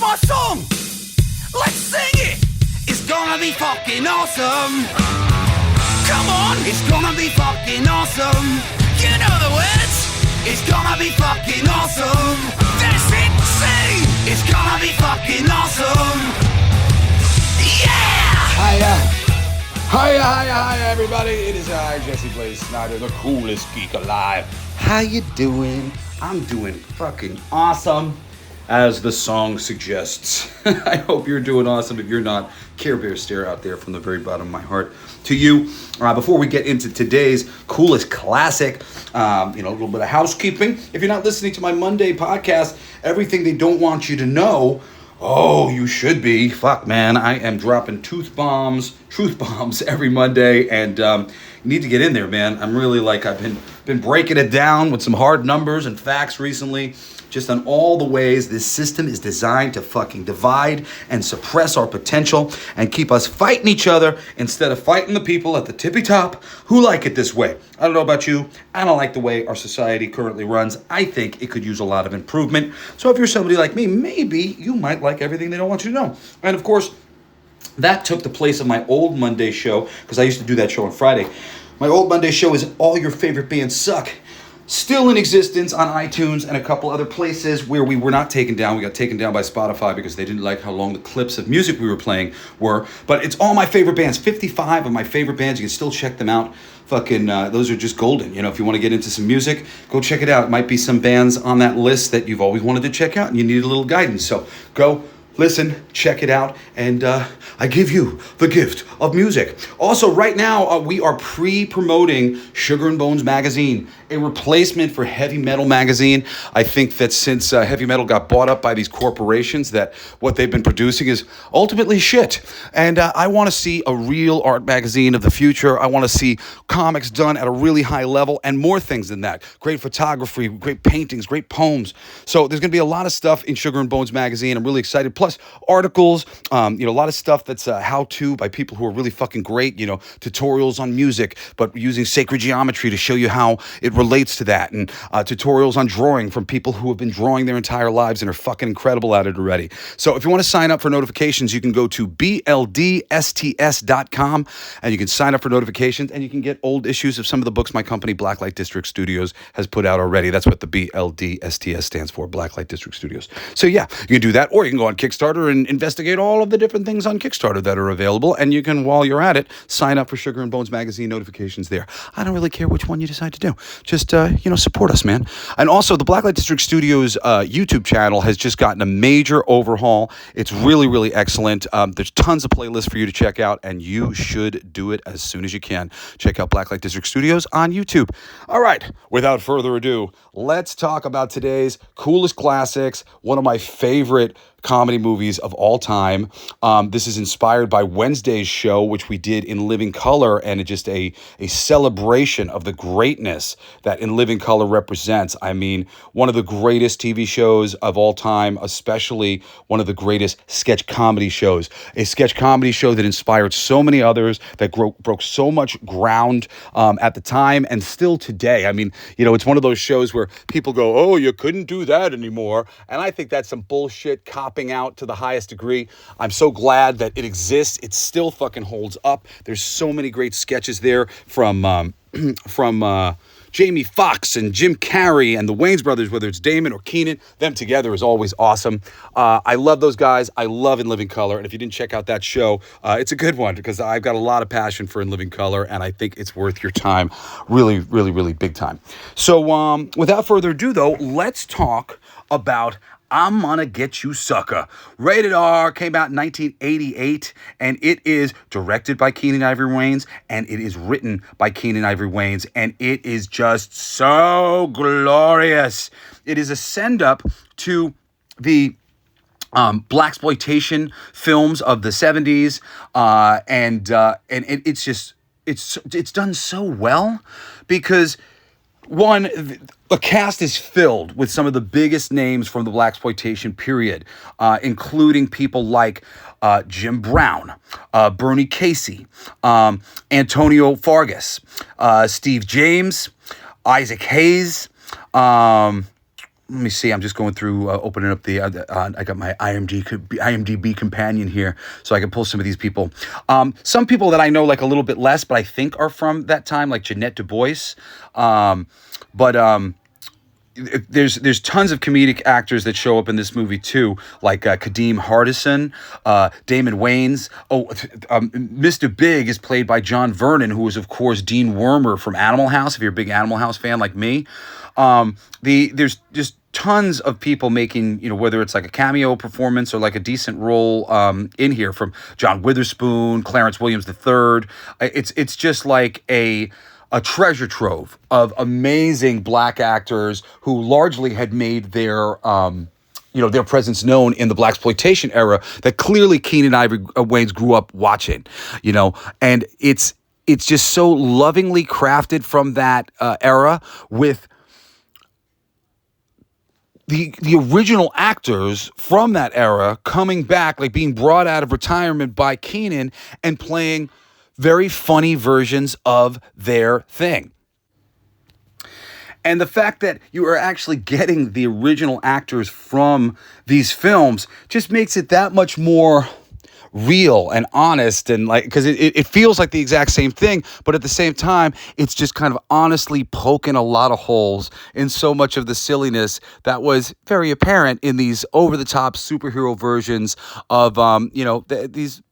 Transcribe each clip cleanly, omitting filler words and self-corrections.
my song. Let's sing it. It's gonna be fucking awesome. Come on, it's gonna be fucking awesome. You know the words. It's gonna be fucking awesome. That's it, sing. It's gonna be fucking awesome. Yeah! Hiya, everybody. It is I, Jesse Blaze Snider, the coolest geek alive. How you doing? I'm doing fucking awesome, as the song suggests. I hope you're doing awesome. If you're not, Care Bear stare out there from the very bottom of my heart to you. Before we get into today's coolest classic, a little bit of housekeeping. If you're not listening to my Monday podcast, Everything They Don't Want You to Know, oh, you should be. Fuck, man. I am dropping truth bombs every Monday, and you need to get in there, man. I'm really I've been breaking it down with some hard numbers and facts recently, just on all the ways this system is designed to fucking divide and suppress our potential and keep us fighting each other instead of fighting the people at the tippy top who like it this way. I don't know about you. I don't like the way our society currently runs. I think it could use a lot of improvement. So if you're somebody like me, maybe you might like Everything They Don't Want You to Know. And of course, that took the place of my old Monday show, because I used to do that show on Friday. My old Monday show is All Your Favorite Bands Suck. Still in existence on iTunes and a couple other places where we were not taken down. We got taken down by Spotify because they didn't like how long the clips of music we were playing were. But it's all my favorite bands. 55 of my favorite bands. You can still check them out. Fucking, those are just golden. If you want to get into some music, go check it out. It might be some bands on that list that you've always wanted to check out and you need a little guidance. So go listen, check it out, and I give you the gift of music. Also, right now, we are pre-promoting Sugar and Bones magazine, a replacement for Heavy Metal magazine. I think that since Heavy Metal got bought up by these corporations, that what they've been producing is ultimately shit. And I want to see a real art magazine of the future. I want to see comics done at a really high level, and more things than that. Great photography, great paintings, great poems. So there's going to be a lot of stuff in Sugar and Bones magazine. I'm really excited. Plus articles, a lot of stuff that's how-to by people who are really fucking great, tutorials on music, but using sacred geometry to show you how it relates to that, and tutorials on drawing from people who have been drawing their entire lives and are fucking incredible at it already. So if you want to sign up for notifications, you can go to bldsts.com, and you can sign up for notifications, and you can get old issues of some of the books my company, Blacklight District Studios, has put out already. That's what the BLDSTS stands for, Blacklight District Studios. So yeah, you can do that, or you can go on Kickstarter and investigate all of the different things on Kickstarter that are available. And you can, while you're at it, sign up for Sugar and Bones magazine notifications there. I don't really care which one you decide to do. Just, support us, man. And also, the Blacklight District Studios YouTube channel has just gotten a major overhaul. It's really, really excellent. There's tons of playlists for you to check out, and you should do it as soon as you can. Check out Blacklight District Studios on YouTube. All right, without further ado, let's talk about today's coolest classics, one of my favorite comedy movies of all time. This is inspired by Wednesday's show, which we did in Living Color, and it's just a celebration of the greatness that In Living Color represents. I mean, one of the greatest TV shows of all time, especially one of the greatest sketch comedy shows. A sketch comedy show that inspired so many others, that broke so much ground at the time and still today. I mean, it's one of those shows where people go, oh, you couldn't do that anymore. And I think that's some bullshit copping out to the highest degree. I'm so glad that it exists. It still fucking holds up. There's so many great sketches there from Jamie Foxx and Jim Carrey and the Wayans brothers, whether it's Damon or Keenen. Them together is always awesome. I love those guys. I love In Living Color. And if you didn't check out that show, it's a good one, because I've got a lot of passion for In Living Color, and I think it's worth your time. Really, really, really big time. So without further ado, though, let's talk about I'm Gonna Get You Sucka. Rated R, came out in 1988, and it is directed by Keenen Ivory Wayans, and it is written by Keenen Ivory Wayans, and it is just so glorious. It is a send-up to the blaxploitation films of the 70s, and it's just, it's done so well, because one, the cast is filled with some of the biggest names from the blaxploitation period, including people like Jim Brown, Bernie Casey, Antonio Fargas, Steve James, Isaac Hayes, let me see. I'm just going through, opening up the. I got my IMDb companion here, so I can pull some of these people. Some people that I know like a little bit less, but I think are from that time, like Jeanette Du Bois. But there's tons of comedic actors that show up in this movie too, like Kadeem Hardison, Damon Wayans. Mr. Big is played by John Vernon, who is of course Dean Wormer from Animal House. If you're a big Animal House fan like me, there's just tons of people making, whether it's like a cameo performance or like a decent role in here, from John Witherspoon, Clarence Williams III. It's just like a treasure trove of amazing black actors who largely had made their their presence known in the blaxploitation era that clearly Keenen Ivory Wayans grew up watching, and it's just so lovingly crafted from that era, with the original actors from that era coming back, like being brought out of retirement by Keenen and playing very funny versions of their thing. And the fact that you are actually getting the original actors from these films just makes it that much more real and honest, and like, because it feels like the exact same thing, but at the same time, it's just kind of honestly poking a lot of holes in so much of the silliness that was very apparent in these over-the-top superhero versions of, these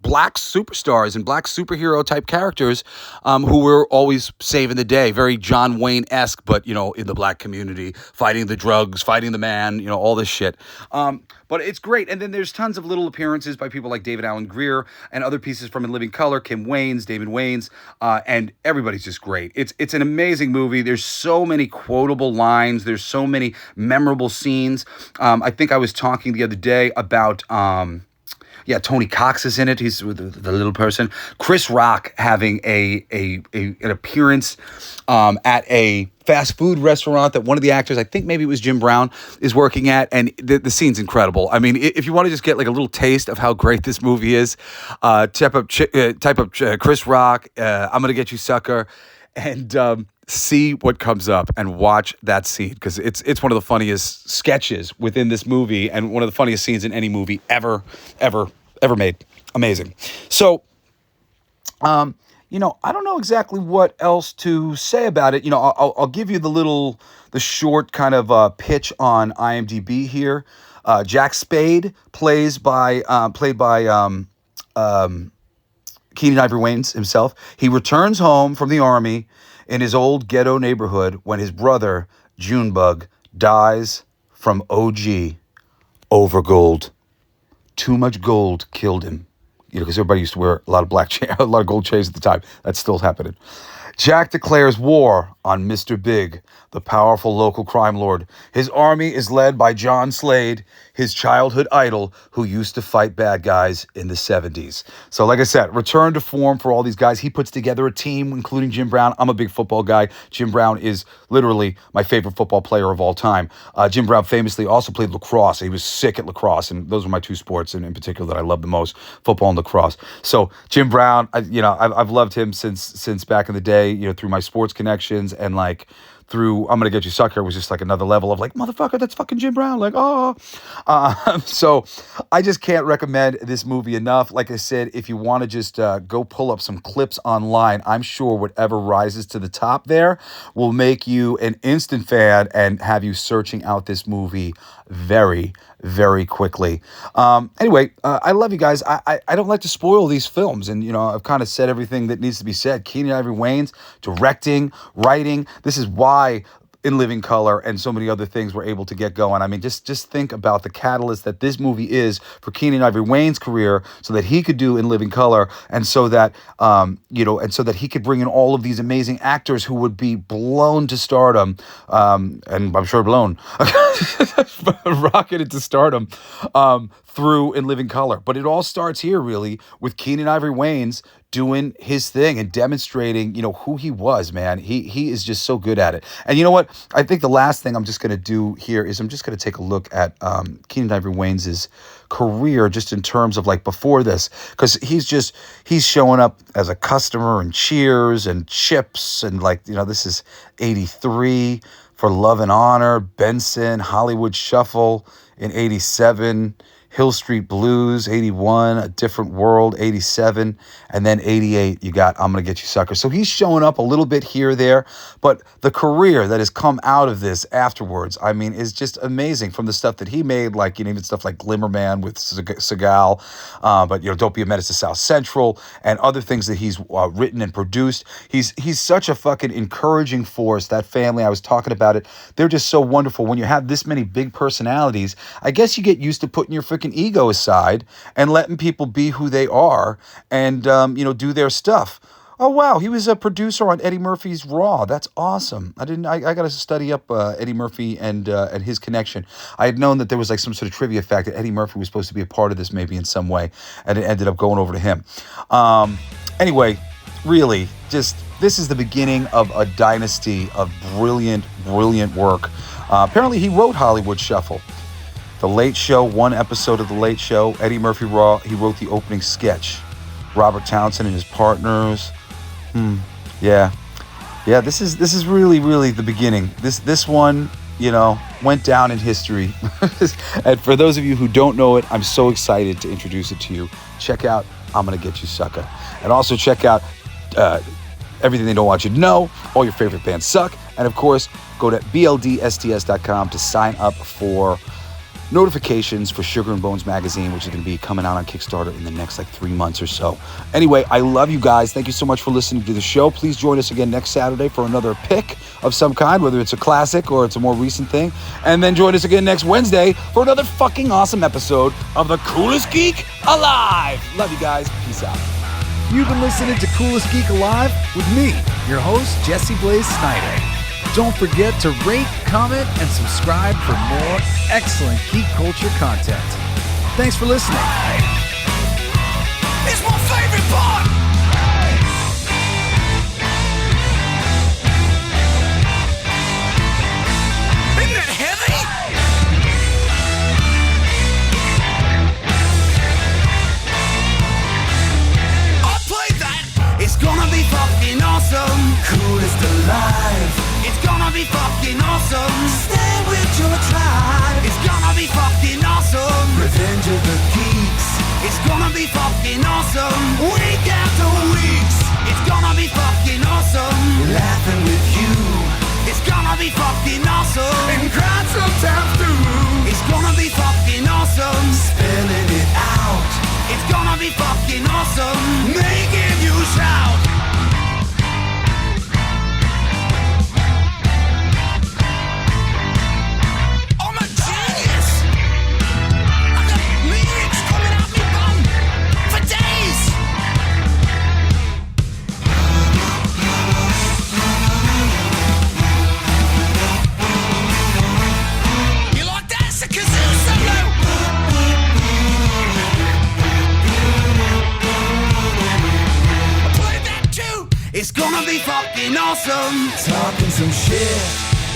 black superstars and black superhero type characters who were always saving the day. Very John Wayne-esque, but, in the black community, fighting the drugs, fighting the man, all this shit. But it's great. And then there's tons of little appearances by people like David Alan Grier and other pieces from In Living Color, Kim Wayans, Damon Wayans, and everybody's just great. It's an amazing movie. There's so many quotable lines. There's so many memorable scenes. I think I was talking the other day about... Tony Cox is in it. He's the little person. Chris Rock having an appearance at a fast food restaurant that one of the actors, I think maybe it was Jim Brown, is working at, and the scene's incredible. I mean, if you want to just get like a little taste of how great this movie is, type up Chris Rock, I'm Gonna Get You Sucka, and see what comes up and watch that scene, because it's one of the funniest sketches within this movie and one of the funniest scenes in any movie ever made. Amazing. So, I don't know exactly what else to say about it. I'll give you the short kind of pitch on IMDb here. Jack Spade played by Keenen Ivory Wayans himself. He returns home from the army in his old ghetto neighborhood when his brother, Junebug, dies from OG over gold. Too much gold killed him. Because everybody used to wear a lot of gold chains at the time. That's still happening. Jack declares war on Mr. Big, the powerful local crime lord. His army is led by John Slade, his childhood idol, who used to fight bad guys in the 70s. So like I said, return to form for all these guys. He puts together a team, including Jim Brown. I'm a big football guy. Jim Brown is literally my favorite football player of all time. Jim Brown famously also played lacrosse. He was sick at lacrosse, and those are my two sports in particular that I love the most, football and lacrosse. So Jim Brown, I've loved him since back in the day, through my sports connections, and like through I'm Gonna Get You Sucka was just like another level of like, motherfucker, that's fucking Jim Brown. Like, so I just can't recommend this movie enough. Like I said, if you want to just go pull up some clips online, I'm sure whatever rises to the top there will make you an instant fan and have you searching out this movie very, very quickly. Anyway, I love you guys. I don't like to spoil these films, and I've kind of said everything that needs to be said. Keenen Ivory Wayans, directing, writing. This is why In Living Color and so many other things were able to get going. I mean, just think about the catalyst that this movie is for Keenen Ivory Wayans' career, so that he could do In Living Color, and so that and so that he could bring in all of these amazing actors who would be blown to stardom, and I'm sure blown, rocketed to stardom through In Living Color. But it all starts here, really, with Keenen Ivory Wayans doing his thing and demonstrating, who he was, man. He is just so good at it. And you know what? I think the last thing I'm just going to do here is I'm just going to take a look at Keenen Ivory Wayans' career, just in terms of like before this, because he's showing up as a customer in Cheers and Chips, and like, this is 83 for Love and Honor, Benson, Hollywood Shuffle in 87, Hill Street Blues, 81, A Different World, 87, and then 88, you got I'm Gonna Get You Sucker. So he's showing up a little bit here or there, but the career that has come out of this afterwards, I mean, is just amazing. From the stuff that he made, like, you know, even stuff like Glimmerman with Seagal, but, you know, Don't Be a Menace to South Central, and other things that he's written and produced. He's such a fucking encouraging force. That family, I was talking about it, they're just so wonderful. When you have this many big personalities, I guess you get used to putting your freaking ego aside and letting people be who they are and, you know, do their stuff. Oh, wow. He was a producer on Eddie Murphy's Raw. That's awesome. I got to study up Eddie Murphy and his connection. I had known that there was like some sort of trivia fact that Eddie Murphy was supposed to be a part of this maybe in some way, and it ended up going over to him. Anyway, really, just this is the beginning of a dynasty of brilliant, brilliant work. Apparently, he wrote Hollywood Shuffle. The Late Show, one episode of The Late Show, Eddie Murphy Raw, he wrote the opening sketch. Robert Townsend and his partners. Yeah, this is really, really the beginning. This one, you know, went down in history. And for those of you who don't know it, I'm so excited to introduce it to you. Check out I'm Gonna Get You Sucka. And also check out Everything They Don't Want You to Know. All your favorite bands suck. And of course, go to bldsts.com to sign up for notifications for Sugar and Bones magazine, which is going to be coming out on Kickstarter in the next like 3 months or so. Anyway, I love you guys. Thank you so much for listening to the show. Please join us again next Saturday for another pick of some kind, whether it's a classic or it's a more recent thing. And then join us again next Wednesday for another fucking awesome episode of The Coolest Geek Alive. Love you guys. Peace out. You've been listening to Coolest Geek Alive with me, your host, Jesse Blaze Snider. Don't forget to rate, comment, and subscribe for more excellent geek culture content. Thanks for listening. It's my favorite part! Isn't it heavy? I played that! It's gonna be fucking awesome! Coolest alive! It's gonna be fucking awesome! Stay with your tribe! It's gonna be fucking awesome! Revenge of the Geeks! It's gonna be fucking awesome! Week after weeks! It's gonna be fucking awesome! Laughing with you! It's gonna be fucking awesome! And crying sometimes too! It's gonna be fucking awesome! Spelling it out! It's gonna be fucking awesome! Making you shout! It's gonna be fucking awesome. Talking some shit.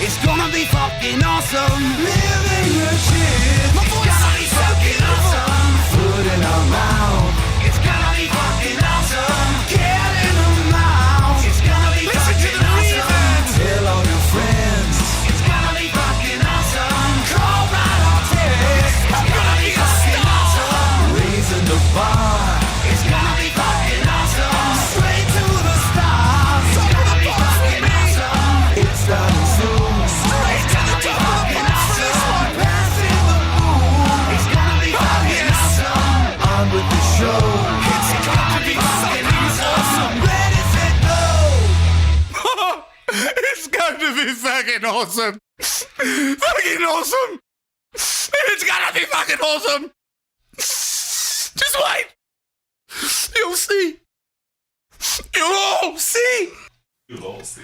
It's gonna be fucking awesome. Living your shit. My voice gonna be fucking awesome. Food in our mouth. It's gonna be fucking awesome. Get in the mouth. It's gonna be fucking awesome. Tell all your friends. It's gonna be fucking awesome. Call right or text. It's gonna be fucking awesome. Raising the bar. It's gonna be fucking awesome. Straight to the stars. It's gonna be fucking awesome. It's starting soon. Straight to the top of the awesome. Passing the moon. It's gonna be fucking awesome. On with the show. It's gonna be fucking awesome. Ready, set, go. It's gonna be fucking awesome. Fucking awesome. It's gonna be fucking awesome. Just wait. You'll see. You'll all see. You'll all see.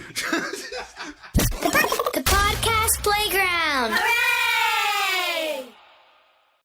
The podcast playground.